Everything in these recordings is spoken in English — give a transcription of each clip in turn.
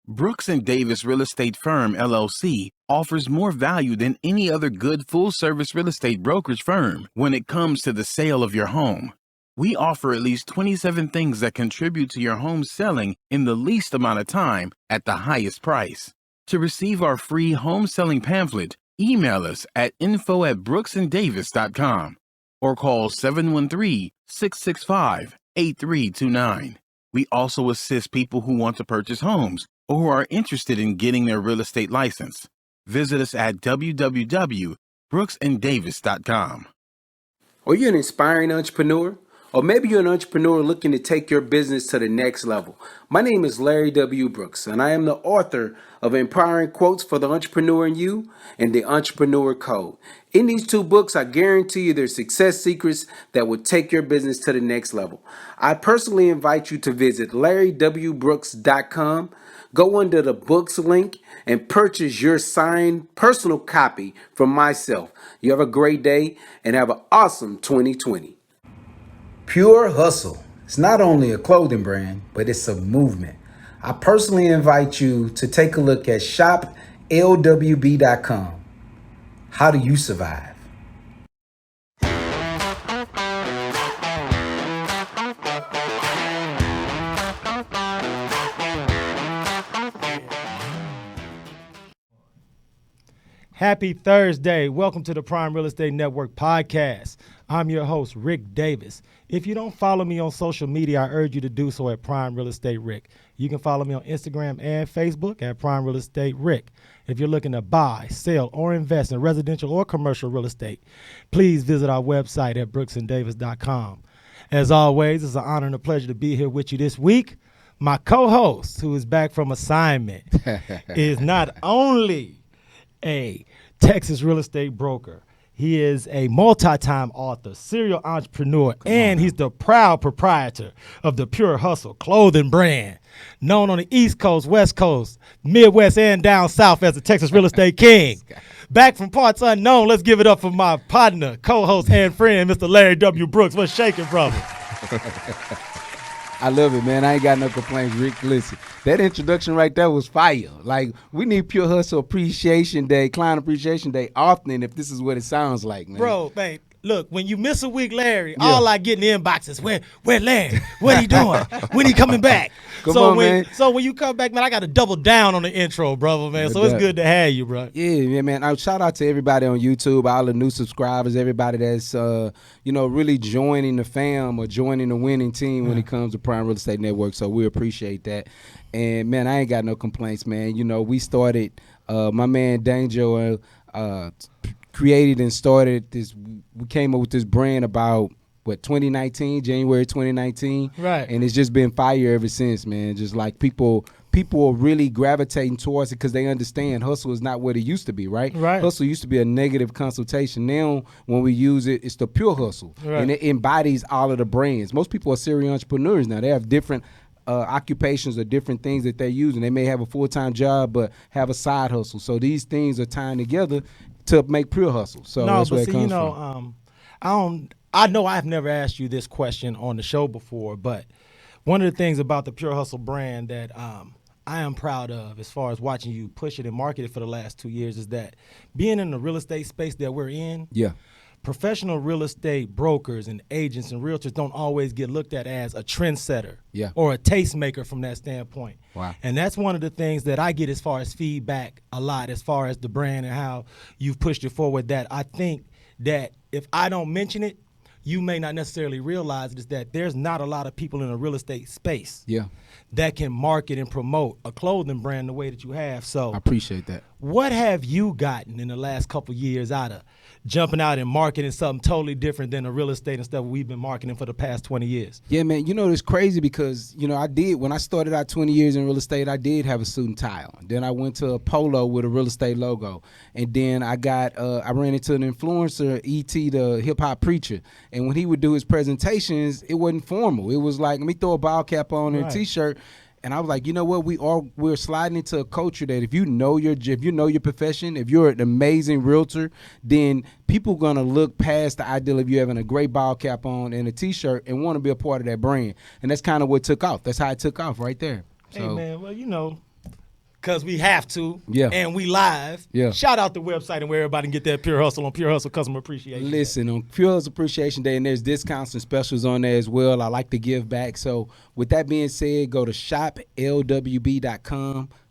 Brooks and Davis Real Estate Firm, LLC, offers more value than any other good full-service real estate brokerage firm when it comes to the sale of your home. We offer at least 27 things that contribute to your home selling in the least amount of time at the highest price. To receive our free home selling pamphlet, email us at info@brooksanddavis.com or call 713-665-8329. We also assist people who want to purchase homes or who are interested in getting their real estate license. Visit us at www.brooksanddavis.com. Are you an inspiring entrepreneur? Or maybe you're an entrepreneur looking to take your business to the next level. My name is LarryWBrooks, and I am the author of Empowering Quotes for the Entrepreneur in You and The Entrepreneur Code. In these two books, I guarantee you there's success secrets that will take your business to the next level. I personally invite you to visit LarryWBrooks.com. Go under the books link and purchase your signed personal copy from myself. You have a great day and have an awesome 2020. Pure Hustle. It's not only a clothing brand, but it's a movement. I personally invite you to take a look at shoplwb.com. How do you survive? Happy Thursday. Welcome to the Prime Real Estate Network podcast. I'm your host, Ric Davis. If you don't follow me on social media, I urge you to do so at Prime Real Estate Ric. You can follow me on Instagram and Facebook at Prime Real Estate Ric. If you're looking to buy, sell, or invest in residential or commercial real estate, please visit our website at brooksanddavis.com. As always, it's an honor and a pleasure to be here with you this week. My co-host, who is back from assignment, is not only a Texas real estate broker. He is a multi-time author, serial entrepreneur, and he's the proud proprietor of the Pure Hustle clothing brand, known on the East Coast, West Coast, Midwest, and down south as the Texas Real Estate King. Back from parts unknown, let's give it up for my partner, co-host, and friend, Mr. Larry W. Brooks. What's shaking, brother? I love it, man. I ain't got no complaints, Rick. Listen, that introduction right there was fire. Like, we need Pure Hustle Appreciation Day, Client Appreciation Day often if this is what it sounds like, man. Bro, man, look, when you miss a week, Larry, all I get in the inbox is, where Larry? What he doing? When he coming back? Man. So when you come back, man, I got to double down on the intro, brother, man. So it's good to have you, bro. Yeah, man. Shout out to everybody on YouTube, all the new subscribers, everybody that's, really joining the fam or joining the winning team when it comes to Prime Real Estate Network. So we appreciate that. And, man, I ain't got no complaints, man. You know, we started, my man Danger created and started this. We came up with this brand about, January 2019? Right. And it's just been fire ever since, man. Just like people are really gravitating towards it because they understand hustle is not what it used to be, right? Right. Hustle used to be a negative consultation. Now, when we use it, it's the pure hustle. Right. And it embodies all of the brands. Most people are serial entrepreneurs now. They have different occupations or different things that they're using. They may have a full-time job but have a side hustle. So these things are tying together to make pure hustle. So that's where it comes from. I know I've never asked you this question on the show before, but one of the things about the Pure Hustle brand that I am proud of as far as watching you push it and market it for the last 2 years is that being in the real estate space that we're in, professional real estate brokers and agents and realtors don't always get looked at as a trendsetter or a tastemaker from that standpoint. Wow. And that's one of the things that I get as far as feedback a lot as far as the brand and how you've pushed it forward, that I think that if I don't mention it, you may not necessarily realize is that there's not a lot of people in the real estate space that can market and promote a clothing brand the way that you have. So I appreciate that. What have you gotten in the last couple of years out of jumping out and marketing something totally different than the real estate and stuff we've been marketing for the past 20 years? Yeah, man. It's crazy because, when I started out 20 years in real estate, I did have a suit and tie on. Then I went to a polo with a real estate logo. And then I ran into an influencer, E.T., the hip-hop preacher. And when he would do his presentations, it wasn't formal. It was like, let me throw a ball cap on and a T-shirt. And I was like, you know what? We're sliding into a culture that if you know your profession, if you're an amazing realtor, then people are gonna look past the ideal of you having a great ball cap on and a T-shirt and want to be a part of that brand. And that's kind of what took off. That's how it took off right there. So. Hey man, well because we have to, Yeah. and we live. Yeah. Shout out the website and where everybody can get that Pure Hustle on Pure Hustle Customer Appreciation Day. Listen, on Pure Hustle Appreciation Day, and there's discounts and specials on there as well. I like to give back. So with that being said, go to shoplwb.com,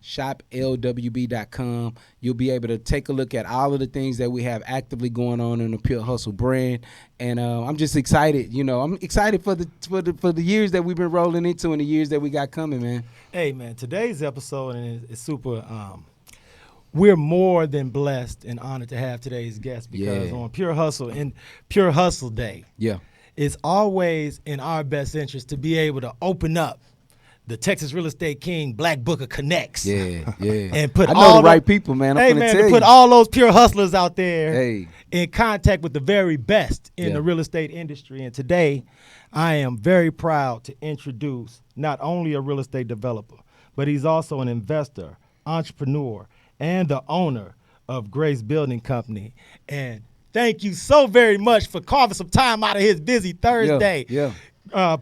shoplwb.com. You'll be able to take a look at all of the things that we have actively going on in the Pure Hustle brand. And I'm just excited. I'm excited for the years that we've been rolling into and the years that we got coming, man. Hey, man, today's episode is super we're more than blessed and honored to have today's guest because on Pure Hustle and Pure Hustle Day, it's always in our best interest to be able to open up the Texas Real Estate King Black Book of Connects. And put I know all the right people, man. to put all those pure hustlers out there in contact with the very best in the real estate industry. And today, I am very proud to introduce not only a real estate developer, but he's also an investor, entrepreneur, and the owner of Grace Building Company. And thank you so very much for carving some time out of his busy Thursday.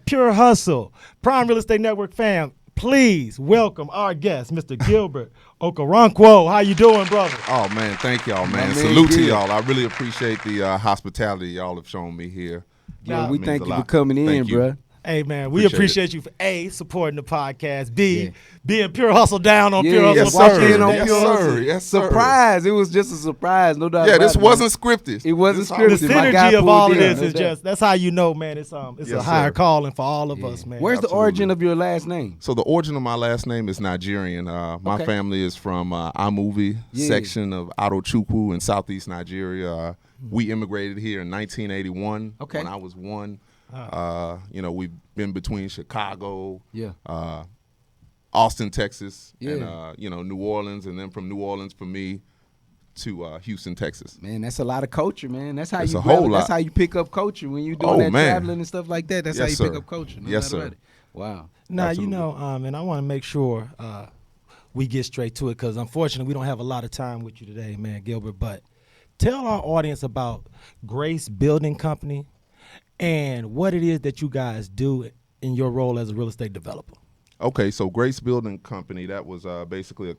Pure Hustle, Prime Real Estate Network fam, please welcome our guest, Mr. Gilbert Okoronkwo. How you doing, brother? Oh, man, thank y'all, man. Salute to y'all. I really appreciate the hospitality y'all have shown me here. We thank you for coming in, bro. Hey, man, we appreciate you for A, supporting the podcast, B, being Pure Hustle down on Pure Hustle. Yes, sir. Surprise. It was just a surprise, no doubt. Yeah, this wasn't scripted. It wasn't scripted. The synergy of all of this is just, that's how you know, man, it's a higher calling for all of us, man. Where's the origin of your last name? So the origin of my last name is Nigerian. My family is from Amuvi section of Arochukwu in southeast Nigeria. We immigrated here in 1981 when I was one. We've been between Chicago, Austin, Texas, and New Orleans, and then from New Orleans for me to Houston, Texas. Man, that's a lot of culture, man. That's how That's you a whole lot. That's how you pick up culture when you're doing traveling and stuff like that. That's how you pick up culture. Yes, sir. Wow. Now, and I want to make sure we get straight to it because unfortunately we don't have a lot of time with you today, man, Gilbert. But tell our audience about Grace Building Company and what it is that you guys do in your role as a real estate developer. Okay, so Grace Building Company, that was basically a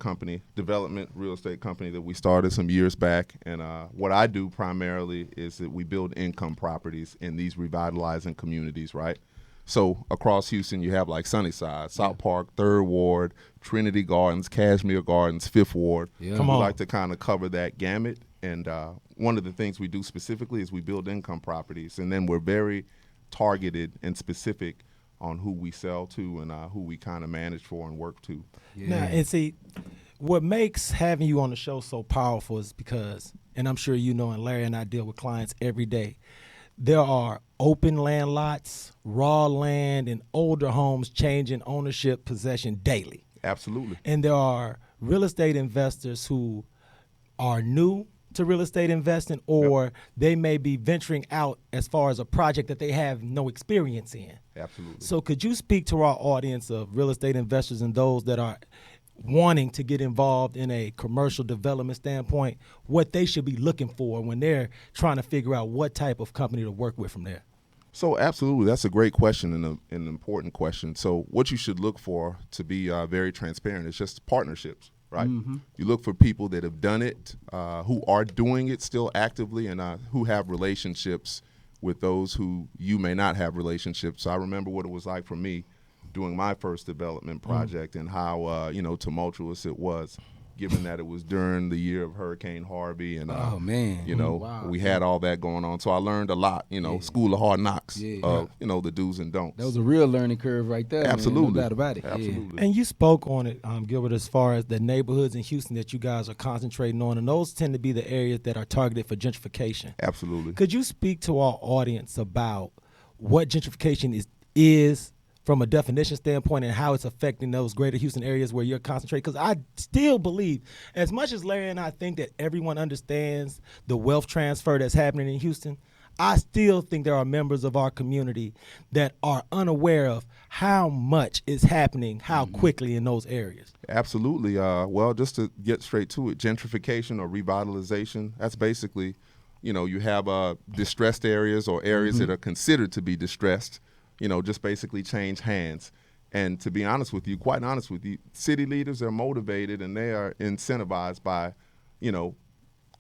development real estate company that we started some years back. And what I do primarily is that we build income properties in these revitalizing communities, right? So across Houston, you have like Sunnyside, South Park, 3rd Ward, Trinity Gardens, Cashmere Gardens, 5th Ward. We like to kind of cover that gamut. And one of the things we do specifically is we build income properties, and then we're very targeted and specific on who we sell to and who we kind of manage for and work to. Now, and see, what makes having you on the show so powerful is because, and I'm sure you know, and Larry and I deal with clients every day, there are open land lots, raw land, and older homes changing ownership possession daily. Absolutely. And there are real estate investors who are new to real estate investing, or they may be venturing out as far as a project that they have no experience in. Absolutely. So could you speak to our audience of real estate investors and those that are wanting to get involved in a commercial development standpoint, what they should be looking for when they're trying to figure out what type of company to work with from there? So absolutely, that's a great question and an important question. So what you should look for, to be very transparent, is just partnerships. Right. You look for people that have done it, who are doing it still actively, and who have relationships with those who you may not have relationships. So I remember what it was like for me doing my first development project and how tumultuous it was, given that it was during the year of Hurricane Harvey, and we had all that going on. So I learned a lot, school of hard knocks of the do's and don'ts. That was a real learning curve right there. Absolutely, man. No doubt about it. Absolutely. And you spoke on it, Gilbert, as far as the neighborhoods in Houston that you guys are concentrating on, and those tend to be the areas that are targeted for gentrification. Absolutely. Could you speak to our audience about what gentrification is from a definition standpoint and how it's affecting those greater Houston areas where you're concentrating? Because I still believe, as much as Larry and I think that everyone understands the wealth transfer that's happening in Houston, I still think there are members of our community that are unaware of how much is happening, how quickly in those areas. Absolutely. Well, just to get straight to it, gentrification or revitalization, that's basically, you have distressed areas or areas that are considered to be distressed, just basically change hands. And to be honest with you, quite honest with you, city leaders are motivated and they are incentivized by,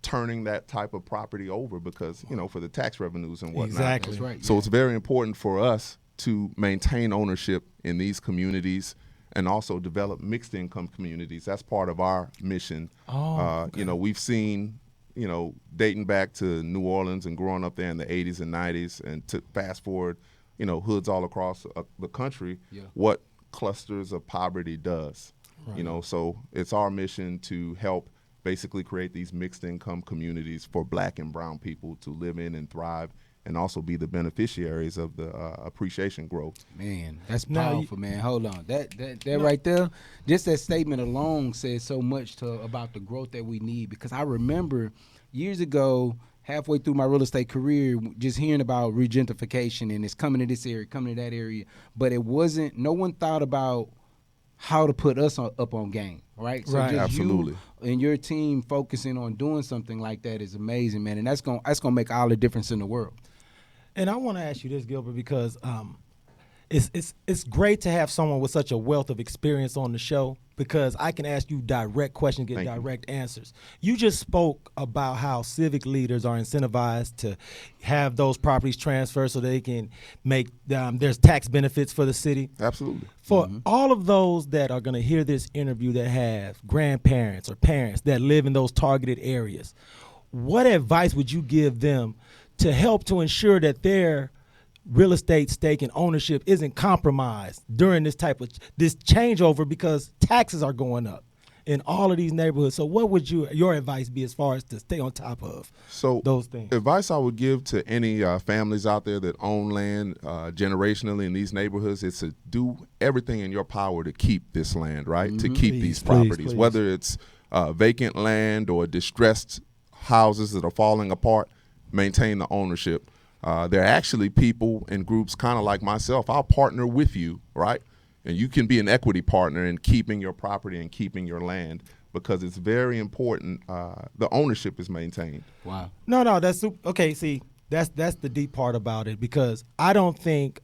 turning that type of property over because, for the tax revenues and whatnot. Exactly. That's right. So it's very important for us to maintain ownership in these communities and also develop mixed income communities. That's part of our mission. Okay. We've seen, dating back to New Orleans and growing up there in the 80s and 90s and to fast forward, hoods all across the country, what clusters of poverty does. Right. So it's our mission to help basically create these mixed income communities for Black and brown people to live in and thrive and also be the beneficiaries of the appreciation growth. Man, that's Now, powerful, man. Hold on. That right there, just that statement alone says so much about the growth that we need, because I remember years ago, halfway through my real estate career, just hearing about regentrification and it's coming to this area, coming to that area, but no one thought about how to put us up on game, right? So Right. just Absolutely. you and your team focusing on doing something like that is amazing, man, and that's gonna make all the difference in the world. And I want to ask you this, Gilbert, because it's great to have someone with such a wealth of experience on the show, because I can ask you direct questions, get Thank you. direct answers. You just spoke about how civic leaders are incentivized to have those properties transferred so they can make there's tax benefits for the city. Absolutely. For all of those that are going to hear this interview that have grandparents or parents that live in those targeted areas, what advice would you give them to help to ensure that their real estate stake and ownership isn't compromised during this changeover, because taxes are going up in all of these neighborhoods? So what would your advice be as far as to stay on top of those things? Advice I would give to any families out there that own land generationally in these neighborhoods is to do everything in your power to keep this land, right? To keep these properties, please. whether it's vacant land or distressed houses that are falling apart, maintain the ownership. There are actually people and groups kind of like myself. I'll partner with you, right? And you can be an equity partner in keeping your property and keeping your land, because it's very important the ownership is maintained. Wow. No, that's okay. See, that's the deep part about it, because I don't think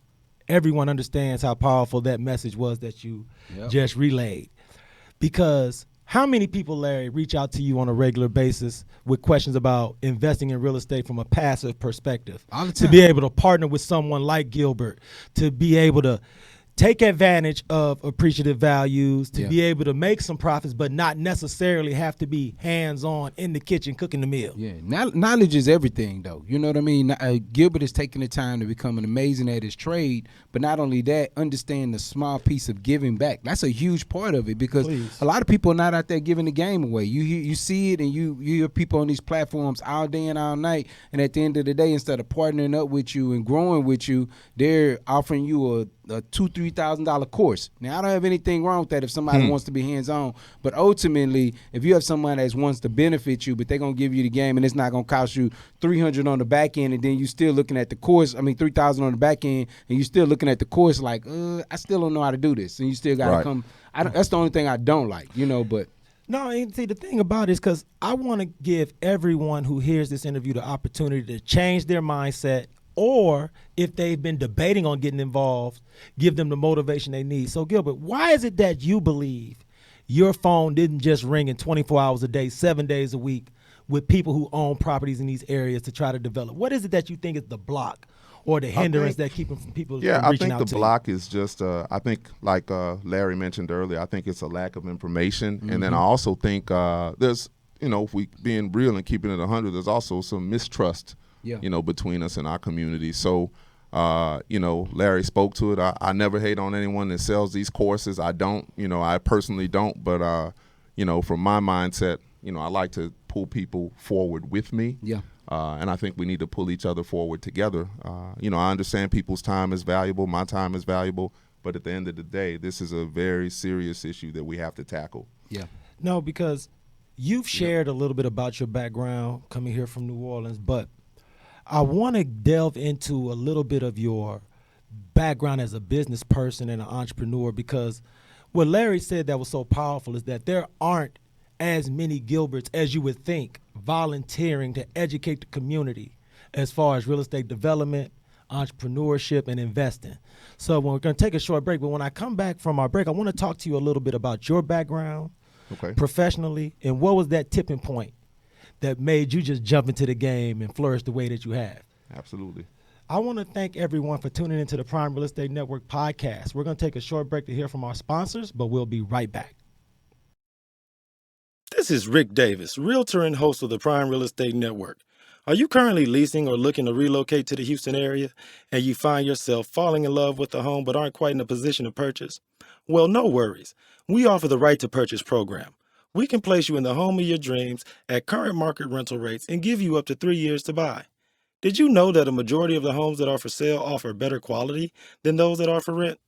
everyone understands how powerful that message was that you just relayed. Because how many people, Larry, reach out to you on a regular basis with questions about investing in real estate from a passive perspective? All the To time. be able to partner with someone like Gilbert, to be able to take advantage of appreciative values, to be able to make some profits, but not necessarily have to be hands-on in the kitchen cooking the meal. Yeah, knowledge is everything, though. You know what I mean? Gilbert is taking the time to become amazing at his trade, but not only that, understand the small piece of giving back. That's a huge part of it, because a lot of people are not out there giving the game away. You see it, and you hear people on these platforms all day and all night, and at the end of the day, instead of partnering up with you and growing with you, they're offering you a $2,000-$3,000 course. Now, I don't have anything wrong with that if somebody wants to be hands-on, but ultimately, if you have someone that wants to benefit you, but they're going to give you the game and it's not going to cost you $300 on the back end, and then you still looking at the course, $3,000 on the back end, and you still looking at the course like, I still don't know how to do this, and you still got to come. That's the only thing I don't like, but. No, and see, the thing about it is, because I want to give everyone who hears this interview the opportunity to change their mindset, or if they've been debating on getting involved, give them the motivation they need. So, Gilbert, why is it that you believe your phone didn't just ring in 24 hours a day, 7 days a week, with people who own properties in these areas to try to develop? What is it that you think is the block or the hindrance that keep people from reaching out to you? I think the block is just, I think like Larry mentioned earlier, I think it's a lack of information. And then I also think there's, if we being real and keeping it 100, there's also some mistrust between us and our community. So, Larry spoke to it. I never hate on anyone that sells these courses. I don't, I personally don't. But, from my mindset, I like to pull people forward with me. Yeah. And I think we need to pull each other forward together. I understand people's time is valuable. My time is valuable. But at the end of the day, this is a very serious issue that we have to tackle. Yeah. No, because you've shared a little bit about your background coming here from New Orleans, but I want to delve into a little bit of your background as a business person and an entrepreneur, because what Larry said that was so powerful is that there aren't as many Gilberts as you would think volunteering to educate the community as far as real estate development, entrepreneurship, and investing. So we're going to take a short break, but when I come back from our break, I want to talk to you a little bit about your background professionally, and what was that tipping point that made you just jump into the game and flourish the way that you have. Absolutely. I want to thank everyone for tuning into the Prime Real Estate Network podcast. We're going to take a short break to hear from our sponsors, but we'll be right back. This is Rick Davis, realtor and host of the Prime Real Estate Network. Are you currently leasing or looking to relocate to the Houston area and you find yourself falling in love with a home but aren't quite in a position to purchase? Well, no worries. We offer the Right to Purchase program. We can place you in the home of your dreams at current market rental rates and give you up to 3 years to buy. Did you know that a majority of the homes that are for sale offer better quality than those that are for rent?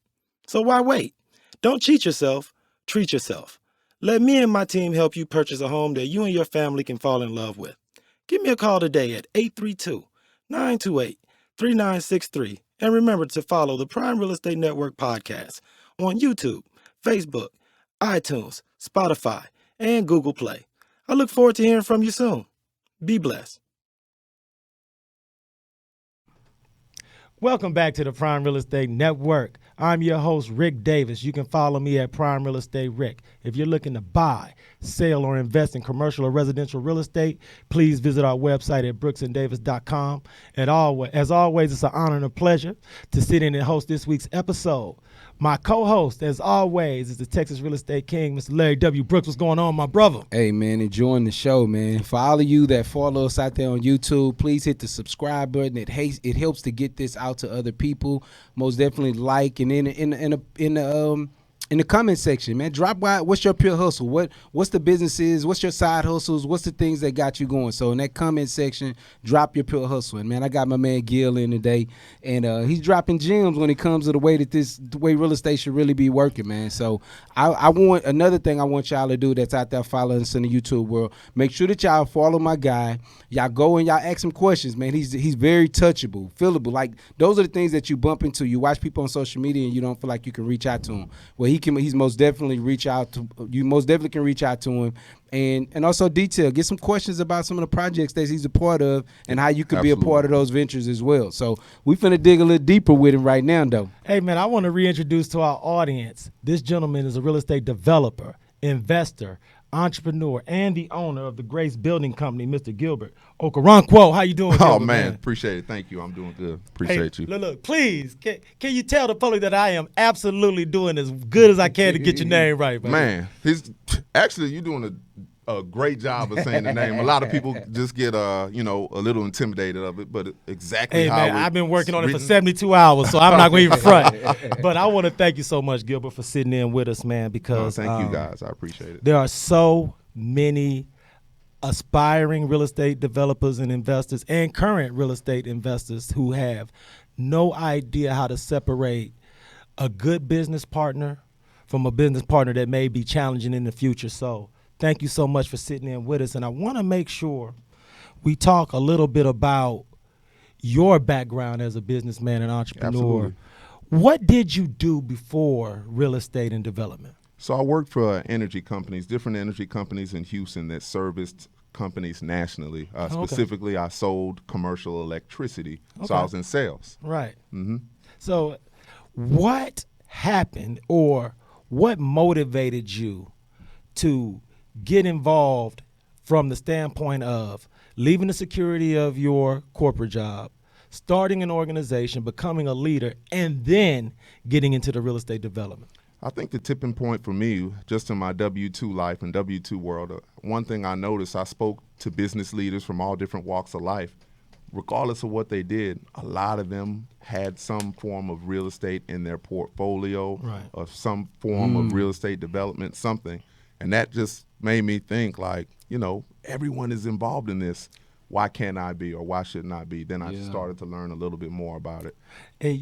So why wait? Don't cheat yourself, treat yourself. Let me and my team help you purchase a home that you and your family can fall in love with. Give me a call today at 832-928-3963. And remember to follow the Prime Real Estate Network podcast on YouTube, Facebook, iTunes, Spotify, and Google Play. I look forward to hearing from you soon. Be blessed. Welcome back to the Prime Real Estate Network. I'm your host, Rick Davis. You can follow me at Prime Real Estate Rick. If you're looking to buy, sell, or invest in commercial or residential real estate, please visit our website at brooksanddavis.com. And as always, it's an honor and a pleasure to sit in and host this week's episode. My co-host, as always, is the Texas Real Estate King, Mr. Larry W. Brooks. What's going on, my brother? Hey, man, enjoying the show, man. For all of you that follow us out there on YouTube, please hit the subscribe button. It helps to get this out to other people. Most definitely like, and in the comment section, man, drop by. What's your pure hustle? What's the businesses? What's your side hustles? What's the things that got you going? So in that comment section, drop your pure hustle. And man, I got my man Gil in today, and he's dropping gems when it comes to the way real estate should really be working, man. So I want another thing I want y'all to do that's out there following us in the YouTube world. Make sure that y'all follow my guy. Y'all go and y'all ask him questions, man. He's very touchable, fillable. Like those are the things that you bump into. You watch people on social media and you don't feel like you can reach out to him. Well, he's most definitely reach out to you. Most definitely can reach out to him, and also get some questions about some of the projects that he's a part of and how you could be a part of those ventures as well. So we finna dig a little deeper with him right now, though. Hey man, I want to reintroduce to our audience. This gentleman is a real estate developer, investor, entrepreneur, and the owner of the Grace Building Company, Mr. Gilbert Okoronkwo. How you doing, Gilbert? Oh, man, appreciate it. Thank you. I'm doing good. Appreciate you. Look, please, can you tell the public that I am absolutely doing as good as I can to get your name right, man? Actually, you're doing a great job of saying the name. A lot of people just get a little intimidated of it, but exactly how I've been working on it for 72 hours, so I'm not going to even front. But I want to thank you so much, Gilbert, for sitting in with us, man, because thank you guys. I appreciate it. There are so many aspiring real estate developers and investors and current real estate investors who have no idea how to separate a good business partner from a business partner that may be challenging in the future. So thank you so much for sitting in with us. And I want to make sure we talk a little bit about your background as a businessman and entrepreneur. Absolutely. What did you do before real estate and development? So I worked for energy companies, different energy companies in Houston that serviced companies nationally. Specifically, I sold commercial electricity. Okay. So I was in sales. Right. Mm-hmm. So what happened or what motivated you to get involved from the standpoint of leaving the security of your corporate job, starting an organization, becoming a leader, and then getting into the real estate development? I think the tipping point for me, just in my W-2 life and W-2 world, one thing I noticed, I spoke to business leaders from all different walks of life. Regardless of what they did, a lot of them had some form of real estate in their portfolio, right, or some form of real estate development, something. And that just made me think, like, everyone is involved in this. Why can't I be, or why shouldn't I be? Then I started to learn a little bit more about it. Hey,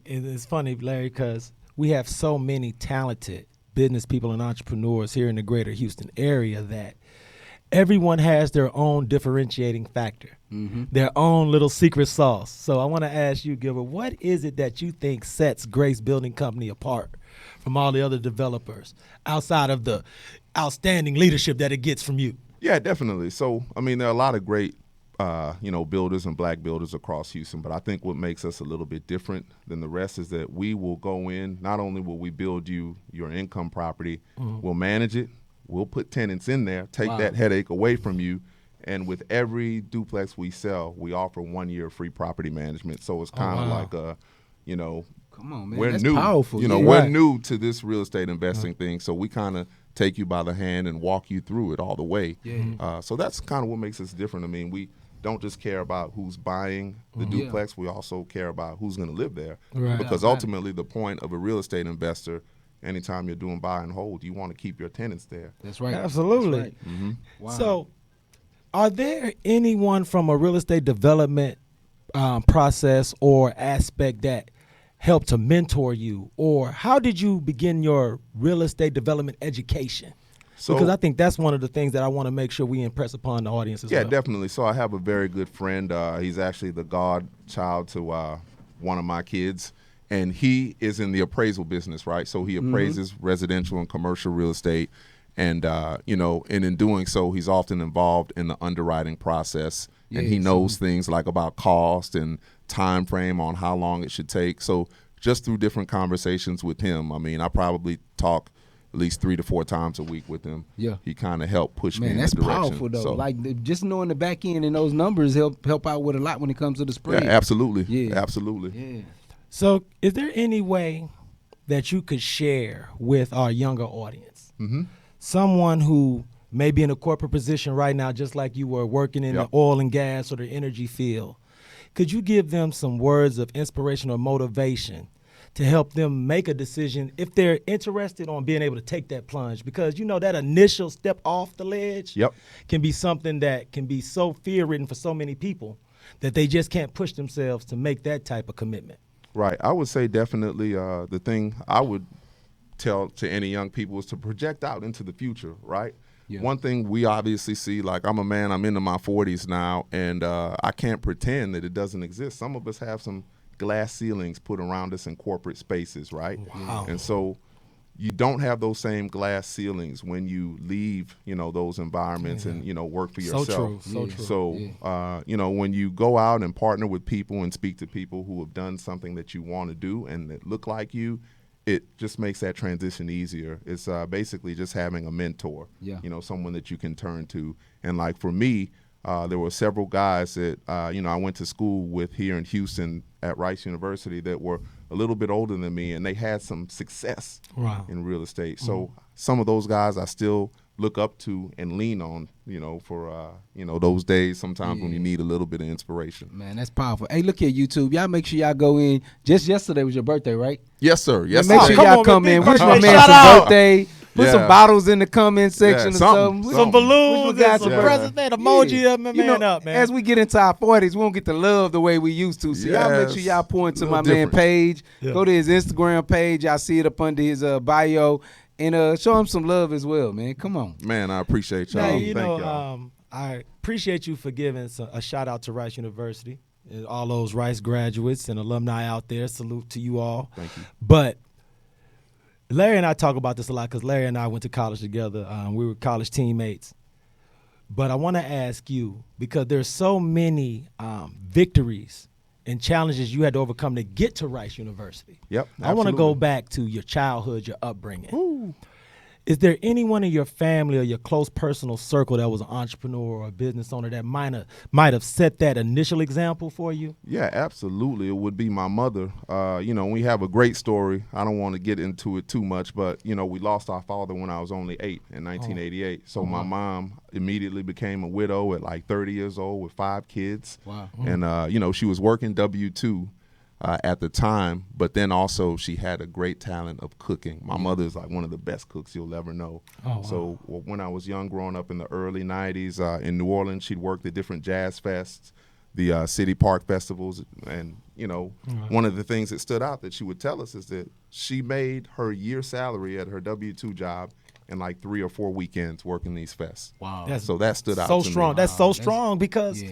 it's funny, Larry, because we have so many talented business people and entrepreneurs here in the greater Houston area that everyone has their own differentiating factor, their own little secret sauce. So I want to ask you, Gilbert, what is it that you think sets Grace Building Company apart from all the other developers outside of the outstanding leadership that it gets from you? Yeah, definitely. So, there are a lot of great builders and black builders across Houston. But I think what makes us a little bit different than the rest is that we will go in, not only will we build you your income property, we'll manage it, we'll put tenants in there, take that headache away from you. And with every duplex we sell, we offer 1 year free property management. So it's kind of like a, come on, man, we're that's new. powerful. We're new to this real estate investing thing. So we kind of take you by the hand and walk you through it all the way. So that's kind of what makes us different. I mean, we don't just care about who's buying the duplex. We also care about who's going to live there. Because ultimately the point of a real estate investor, anytime you're doing buy and hold, you want to keep your tenants there. That's right. Absolutely. That's right. Wow. So are there anyone from a real estate development process or aspect that helped to mentor you, or how did you begin your real estate development education? Because I think that's one of the things that I want to make sure we impress upon the audience as well. Yeah, definitely. So I have a very good friend. He's actually the godchild to one of my kids, and he is in the appraisal business, right? So he appraises residential and commercial real estate, and and in doing so, he's often involved in the underwriting process, and he knows things like about cost and time frame on how long it should take. So just through different conversations with him, I mean, I probably talk at least 3 to 4 times a week with him. Yeah, he kind of helped push me in that direction. Man, that's powerful though. So, like just knowing the back end and those numbers help out with a lot when it comes to the spread. Yeah, absolutely. Yeah, absolutely. Yeah. So, is there any way that you could share with our younger audience, someone who may be in a corporate position right now, just like you were working in the oil and gas or the energy field? Could you give them some words of inspiration or motivation to help them make a decision if they're interested on being able to take that plunge? Because, that initial step off the ledge can be something that can be so fear-ridden for so many people that they just can't push themselves to make that type of commitment. Right. I would say definitely the thing I would tell to any young people is to project out into the future, right? Yeah. One thing we obviously see, like I'm a man, I'm into my 40s now, and I can't pretend that it doesn't exist. Some of us have some glass ceilings put around us in corporate spaces, right? Wow. And so you don't have those same glass ceilings when you leave, those environments and, work for yourself. So true. So, when you go out and partner with people and speak to people who have done something that you want to do and that look like you, it just makes that transition easier. It's basically just having a mentor, someone that you can turn to. And like for me, there were several guys that, I went to school with here in Houston at Rice University that were a little bit older than me, and they had some success in real estate. So some of those guys I still look up to and lean on, for, those days sometimes when you need a little bit of inspiration. Man, that's powerful. Hey, look here, YouTube. Y'all make sure y'all go in. Just yesterday was your birthday, right? Yes, sir. Yes, make sure y'all come in. Wish my man some birthday. Put some bottles in the comment section or something. Some balloons and some presents, man. Emoji up, man, up, man. As we get into our 40s, we won't get to love the way we used to. So y'all make sure y'all point to my man page. Go to his Instagram page. Y'all see it up under his bio. And show him some love as well, man. Come on. Man, I appreciate y'all. Thank y'all. I appreciate you for giving a shout out to Rice University and all those Rice graduates and alumni out there. Salute to you all. Thank you. But Larry and I talk about this a lot because Larry and I went to college together. We were college teammates. But I want to ask you, because there's so many victories and challenges you had to overcome to get to Rice University. Yep. I want to go back to your childhood, your upbringing. Ooh. Is there anyone in your family or your close personal circle that was an entrepreneur or a business owner that might have set that initial example for you? Yeah, absolutely. It would be my mother. We have a great story. I don't want to get into it too much, but, we lost our father when I was only 8 in 1988. So my mom immediately became a widow at like 30 years old with 5 kids. Wow. And, she was working W-2. At the time, but then also she had a great talent of cooking. My mother is like one of the best cooks you'll ever know. Oh, wow. So when I was young, growing up in the early 90s in New Orleans, she'd worked at different jazz fests, the city park festivals, and one of the things that stood out that she would tell us is that she made her year salary at her W-2 job in like 3 or 4 weekends working these fests. Wow. So that stood out so to strong. me. That's so strong because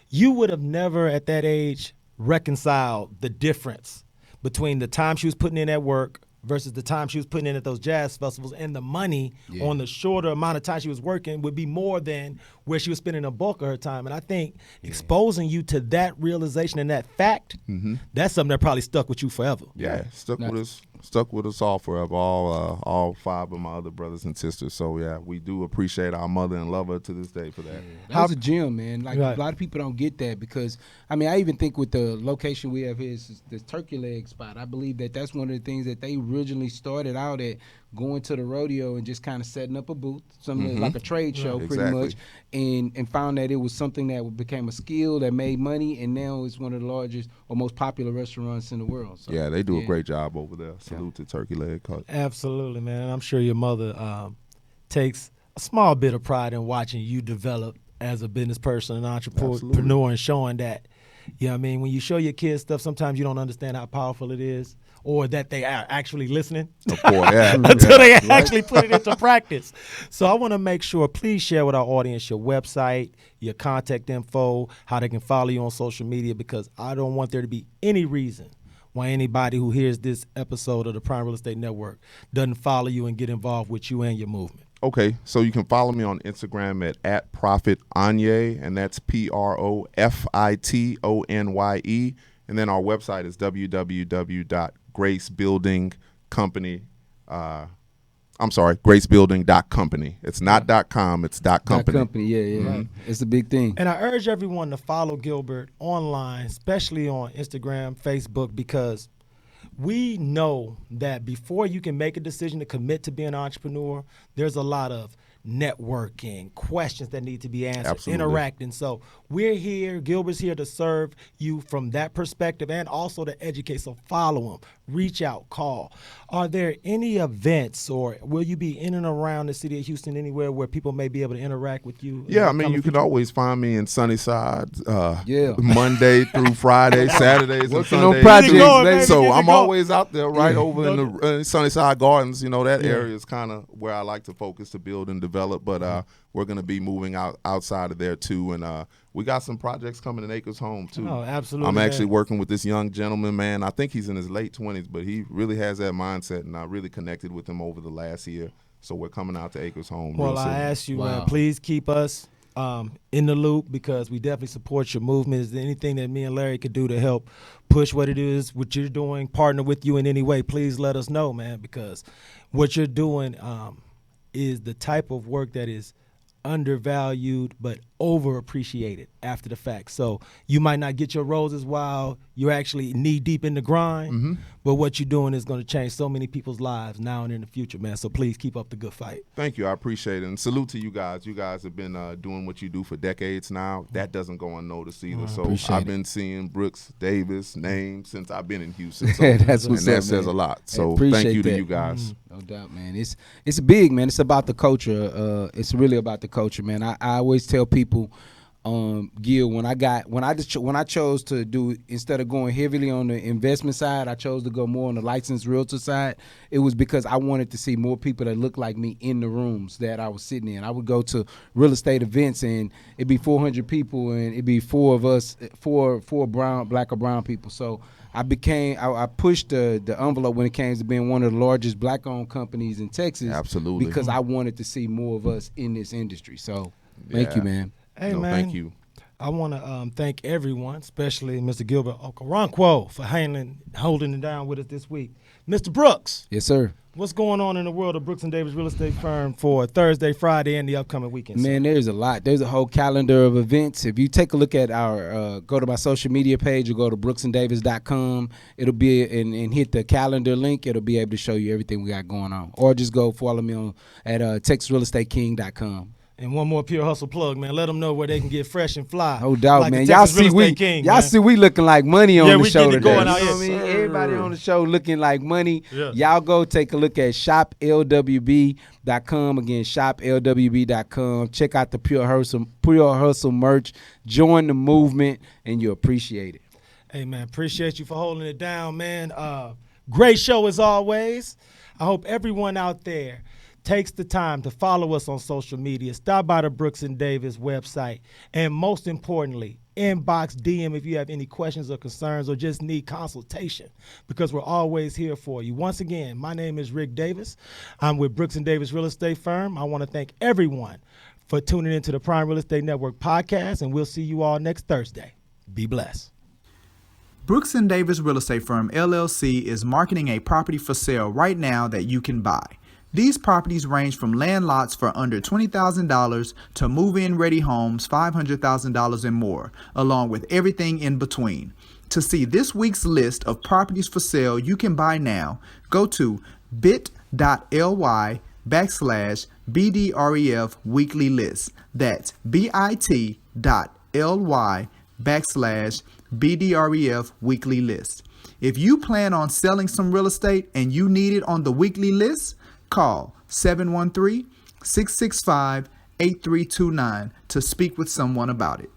you would have never at that age reconciled the difference between the time she was putting in at work versus the time she was putting in at those jazz festivals, and the money on the shorter amount of time she was working would be more than where she was spending a bulk of her time. And I think exposing you to that realization and that fact, that's something that probably stuck with you forever. Yeah, stuck with us all forever, all 5 of my other brothers and sisters. So yeah, we do appreciate our mother and love her to this day for that. That was a gem, man. Like a lot of people don't get that because I mean, I even think with the location we have here is this turkey leg spot. I believe that that's one of the things that they originally started out at, going to the rodeo and just kind of setting up a booth, something like a trade show pretty much, and found that it was something that became a skill that made money, and now it's one of the largest or most popular restaurants in the world. So, yeah, they do a great job over there. Salute to Turkey Leg Cut. Absolutely, man. And I'm sure your mother takes a small bit of pride in watching you develop as a business person and entrepreneur and showing that, you know what I mean, when you show your kids stuff, sometimes you don't understand how powerful it is, or that they are actually listening Of course, yeah. until they actually put it into practice. So I want to make sure, please share with our audience your website, your contact info, how they can follow you on social media, because I don't want there to be any reason why anybody who hears this episode of the Prime Real Estate Network doesn't follow you and get involved with you and your movement. Okay, so you can follow me on Instagram at Prophet Onye, and that's PROFITONYE. And then our website is www.gracebuildingcompany. gracebuilding.company. It's not .com, it's .company. .company, yeah. It's a big thing. And I urge everyone to follow Gilbert online, especially on Instagram, Facebook, because we know that before you can make a decision to commit to being an entrepreneur, there's a lot of networking, questions that need to be answered, interacting. So we're here, Gilbert's here to serve you from that perspective and also to educate. So follow him, reach out, call. Are there any events, or will you be in and around the city of Houston anywhere where people may be able to interact with you? Yeah, I mean, you can always find me in Sunnyside Monday through Friday, Saturdays and Sundays. So I'm always out there over in the Sunnyside Gardens. You know, that area is kind of where I like to focus to build and develop, but we're going to be moving outside of there too, and we got some projects coming in Acres Home too. Oh, absolutely. I'm actually working with this young gentleman, man. I think he's in his late 20s, but he really has that mindset, and I really connected with him over the last year. So we're coming out to Acres Home. Well, I ask you, please keep us in the loop, because we definitely support your movement. Is there anything that me and Larry could do to help push what it is, what you're doing, partner with you in any way? Please let us know, man, because what you're doing is the type of work that is undervalued but overappreciated after the fact. So you might not get your roses while you're actually knee deep in the grind, but what you're doing is going to change so many people's lives now and in the future, man. So please keep up the good fight. Thank you. I appreciate it. And salute to you guys. You guys have been doing what you do for decades now. That doesn't go unnoticed either. So I've been seeing Brooks Davis' name since I've been in Houston. So, That's what's and up, that says man. a lot. So thank you to you guys. No doubt, man. It's big, man. It's about the culture. It's really about the culture, man. I always tell people, Gil, when I chose to do, instead of going heavily on the investment side, I chose to go more on the licensed realtor side. It was because I wanted to see more people that looked like me in the rooms that I was sitting in. I would go to real estate events and it'd be 400 people and it'd be four of us, four black or brown people. So I pushed the envelope when it came to being one of the largest black-owned companies in Texas. Absolutely. Because I wanted to see more of us in this industry. So thank you, man. Hey, man. Thank you. I want to thank everyone, especially Mr. Gilbert Okoronkwo, for holding it down with us this week. Mr. Brooks. Yes, sir. What's going on in the world of Brooks and Davis Real Estate Firm for Thursday, Friday, and the upcoming weekend? Man, there's a lot. There's a whole calendar of events. If you take a look at our, go to my social media page or go to brooksanddavis.com, it'll be, and hit the calendar link, it'll be able to show you everything we got going on. Or just go follow me on at texasrealestateking.com. And one more Pure Hustle plug, man. Let them know where they can get fresh and fly. No doubt, like man. Y'all see we looking like money on the show today. You know what I mean? Everybody on the show looking like money. Yeah. Y'all go take a look at shoplwb.com. Again, shoplwb.com. Check out the Pure Hustle merch. Join the movement, and you'll appreciate it. Hey, man, appreciate you for holding it down, man. Great show as always. I hope everyone out there takes the time to follow us on social media, stop by the Brooks and Davis website, and most importantly, inbox, DM if you have any questions or concerns or just need consultation, because we're always here for you. Once again, my name is Rick Davis. I'm with Brooks and Davis Real Estate Firm. I want to thank everyone for tuning into the Prime Real Estate Network podcast, and we'll see you all next Thursday. Be blessed. Brooks and Davis Real Estate Firm, LLC is marketing a property for sale right now that you can buy. These properties range from land lots for under $20,000 to move-in ready homes $500,000 and more, along with everything in between. To see this week's list of properties for sale you can buy now, go to bit.ly/BDREF weekly list. That's bit.ly/BDREF weekly list. If you plan on selling some real estate and you need it on the weekly list, call 713-665-8329 to speak with someone about it.